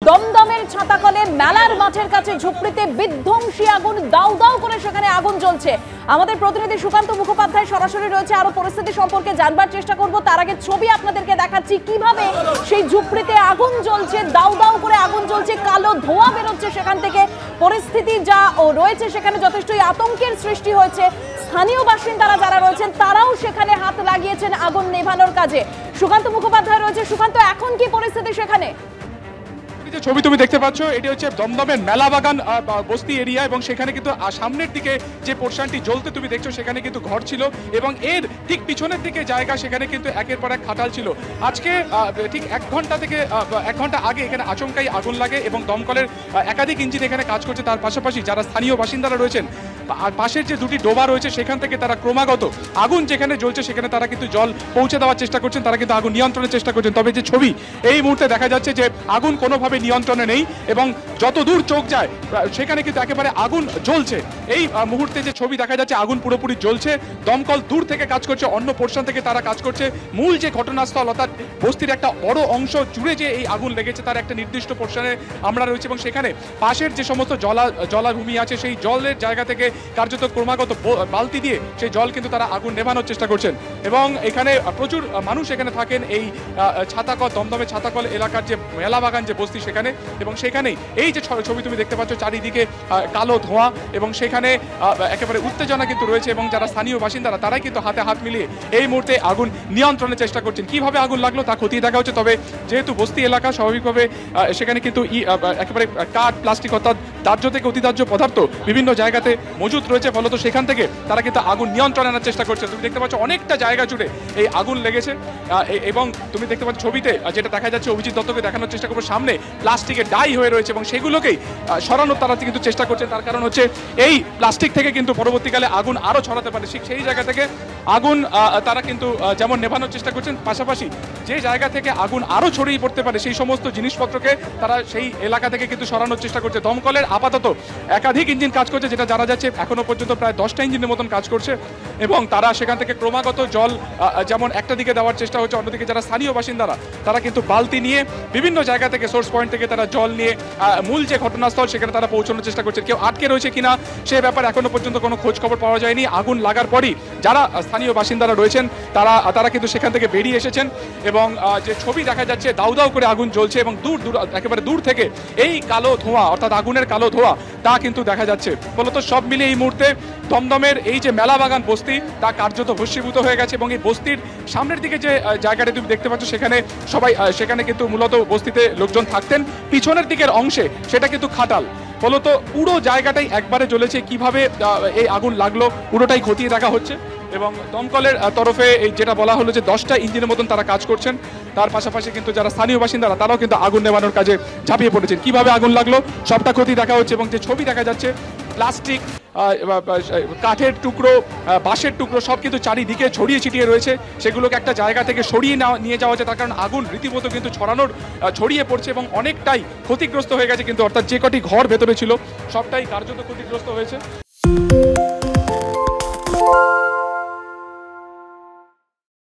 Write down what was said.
দমদমের ছাতাকলে মেলার মাঠের কাছে ঝুপড়িতে বিধ্বংসী আগুন, দাউ দাউ করে সেখানে আগুন জ্বলছে। আমাদের প্রতিনিধি সুকান্ত মুখোপাধ্যায় সরাসরি রয়েছে, আরো পরিস্থিতি সম্পর্কে জানবার চেষ্টা করব। তার আগে ছবি আপনাদেরকে দেখাচ্ছি কিভাবে সেই ঝুপড়িতে আগুন জ্বলছে, দাউ দাউ করে আগুন জ্বলছে, কালো ধোঁয়া বেরোচ্ছে সেখান থেকে। পরিস্থিতি যা রয়েছে সেখানে যথেষ্টই আতঙ্কের সৃষ্টি হয়েছে। স্থানীয় বাসিন্দারা যারা রয়েছেন তারাও সেখানে হাত লাগিয়েছেন আগুন নেভানোর কাজে। সুকান্ত মুখোপাধ্যায় রয়েছে। সুকান্ত, এখন কি পরিস্থিতি সেখানে? যে ছবি তুমি দেখতে পাচ্ছ এটি হচ্ছে দমদমের মেলাবাগান বস্তি এরিয়া, এবং সেখানে কিন্তু সামনের দিকে যে পোর্শনটি জ্বলতে তুমি দেখছো সেখানে কিন্তু ঘর ছিল, এবং এর ঠিক পিছনের দিকে জায়গা সেখানে কিন্তু একের পর এক খাটাল ছিল। আজকে ঠিক 1 ঘন্টা আগে এখানে আচমকাই আগুন লাগে এবং দমকলের একাধিক ইঞ্জিন এখানে কাজ করছে। তার পাশাপাশি যারা স্থানীয় বাসিন্দারা রয়েছেন, পাশের যে দুটি ডোবা রয়েছে সেখান থেকে তারা ক্রমাগত আগুন যেখানে জ্বলছে সেখানে তারা কিন্তু জল পৌঁছে দেওয়ার চেষ্টা করছেন, তারা কিন্তু আগুন নিয়ন্ত্রণের চেষ্টা করছেন। তবে যে ছবি এই মুহূর্তে দেখা যাচ্ছে যে আগুন কোনোভাবে নিয়ন্ত্রণে নেই, এবং যত দূর চোখ যায় সেখানে কিন্তু একেবারে আগুন জ্বলছে। এই মুহূর্তে যে ছবি দেখা যাচ্ছে আগুন পুরোপুরি জ্বলছে। দমকল দূর থেকে কাজ করছে, অন্য পোর্শন থেকে তারা কাজ করছে। মূল যে ঘটনাস্থল অর্থাৎ বস্তির একটা বড় অংশ জুড়ে যে এই আগুন লেগেছে তার একটা নির্দিষ্ট পোর্শনে আমরা রয়েছে, এবং সেখানে পাশের যে সমস্ত জলাভূমি আছে সেই জলের জায়গা থেকে কার্যত ক্রমাগত বালতি দিয়ে সেই জল কিন্তু তারা আগুন নেভানোর চেষ্টা করছেন। এবং এখানে প্রচুর মানুষ এখানে থাকেন এই ছাতাকল, দমদমে ছাতাকল এলাকার যে মেলাবাগান যে বস্তি সেখানে, এবং সেখানেই এই যে ছবি তুমি দেখতে পাচ্ছ চারিদিকে কালো ধোঁয়া, এবং সেখানে একেবারে উত্তেজনা কিন্তু রয়েছে, এবং যারা স্থানীয় বাসিন্দারা তারাই কিন্তু হাতে হাত মিলিয়ে এই মুহূর্তে আগুন নিয়ন্ত্রণের চেষ্টা করছেন। কিভাবে আগুন লাগলো তা খতিয়ে দেখা হচ্ছে। তবে যেহেতু বস্তি এলাকা, স্বাভাবিকভাবে সেখানে কিন্তু একেবারে কাঠ, প্লাস্টিক অর্থাৎ দাহ্য থেকে অতিদাহ্য পদার্থ বিভিন্ন জায়গাতে মজুত রয়েছে, ফলত সেখান থেকে তারা কিন্তু আগুন নিয়ন্ত্রণে আনার চেষ্টা করছে। তুমি দেখতে পাচ্ছ অনেকটা জায়গা জুড়ে এই আগুন লেগেছে, এবং তুমি দেখতে পাচ্ছ ছবিতে যেটা দেখা যাচ্ছে, অভিজিৎ দত্তকে দেখানোর চেষ্টা করবো, সামনে প্লাস্টিকের ডাই হয়ে রয়েছে এবং সেগুলোকেই সরানোর তারা কিন্তু চেষ্টা করছেন। তার কারণ হচ্ছে এই প্লাস্টিক থেকে কিন্তু পরবর্তীকালে আগুন আরো ছড়াতে পারে, সেই জায়গা থেকে আগুন তারা কিন্তু যেমন নেভানোর চেষ্টা করছেন, পাশাপাশি যে জায়গা থেকে আগুন আরো ছড়িয়ে পড়তে পারে সেই সমস্ত জিনিসপত্রকে তারা সেই এলাকা থেকে কিন্তু সরানোর চেষ্টা করছে। দমকলের আপাতত একাধিক ইঞ্জিন কাজ করছে, যেটা জানা যাচ্ছে এখনো পর্যন্ত প্রায় 10টা ইঞ্জিনের মতন কাজ করছে, এবং তারা সেখান থেকে ক্রমাগত জল যেমন একটা দিকে দেওয়ার চেষ্টা হচ্ছে, অন্যদিকে যারা স্থানীয় বাসিন্দারা তারা কিন্তু বালতি নিয়ে বিভিন্ন জায়গা থেকে, সোর্স পয়েন্ট থেকে তারা জল নিয়ে মূল যে ঘটনাস্থল সেখানে তারা পৌঁছানোর চেষ্টা করছে। কেউ আটকে রয়েছে কিনা সে ব্যাপারে এখনো পর্যন্ত কোনো খোঁজ খবর পাওয়া যায়নি। আগুন লাগার পরই যারা স্থানীয় বাসিন্দারা রয়েছেন তারা কিন্তু সেখান থেকে বেরিয়ে এসেছেন, এবং যে ছবি দেখা যাচ্ছে দাউ দাউ করে আগুন জ্বলছে, এবং একেবারে দূর থেকে এই কালো ধোঁয়া অর্থাৎ আগুনের কালো ধোঁয়া তা কিন্তু দেখা যাচ্ছে। ফলত সব মিলে এই মুহূর্তে দমদমের এই যে মেলাবাগান বস্তি তা কার্যত ভস্মীভূত হয়ে গেছে, এবং এই বস্তির সামনের দিকে যে জায়গাটা তুমি দেখতে পাচ্ছ সেখানে কিন্তু মূলত বস্তিতে লোকজন থাকতেন। পিছনের দিকের অংশে সেটা কিন্তু খাটাল, ফলত পুরো জায়গাটাই একবারে জ্বলেছে। কিভাবে এই আগুন লাগলো পুরোটাই খতিয়ে দেখা হচ্ছে, এবং দমকলের তরফে যেটা বলা হলো যে 10টা ইঞ্জিনের মতন তারা কাজ করছেন। তার পাশাপাশি কিন্তু যারা স্থানীয় বাসিন্দারা তারাও কিন্তু আগুন নেভানোর কাজে ঝাঁপিয়ে পড়েছেন। কিভাবে আগুন লাগলো সবটা খতিয়ে দেখা হচ্ছে, এবং যে ছবি দেখা যাচ্ছে প্লাস্টিক, কাঠের টুকরো, বাঁশের টুকরো সব কিন্তু চারিদিকে ছড়িয়ে ছিটিয়ে রয়েছে। সেগুলোকে একটা জায়গা থেকে সরিয়ে নিয়ে যাওয়া হচ্ছে, তার কারণ আগুন রীতিমতো কিন্তু ছড়িয়ে পড়ছে এবং অনেকটাই ক্ষতিগ্রস্ত হয়ে গেছে। কিন্তু অর্থাৎ যে কটি ঘর ভেতরে ছিল সবটাই কার্যত ক্ষতিগ্রস্ত হয়েছে।